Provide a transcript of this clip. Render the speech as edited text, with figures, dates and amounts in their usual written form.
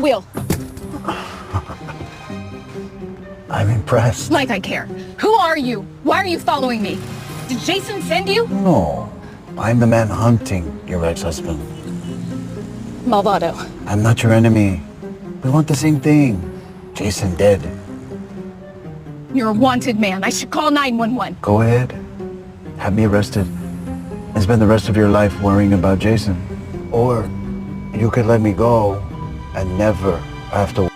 wheel. I'm impressed. Like I care. Who are you? Why are you following me? Did Jason send you? No, I'm the man hunting your ex-husband. Malvado. I'm not your enemy. We want the same thing. Jason dead. You're a wanted man. I should call 911. Go ahead. Have me arrested and spend the rest of your life worrying about Jason. Or you could let me go and never have to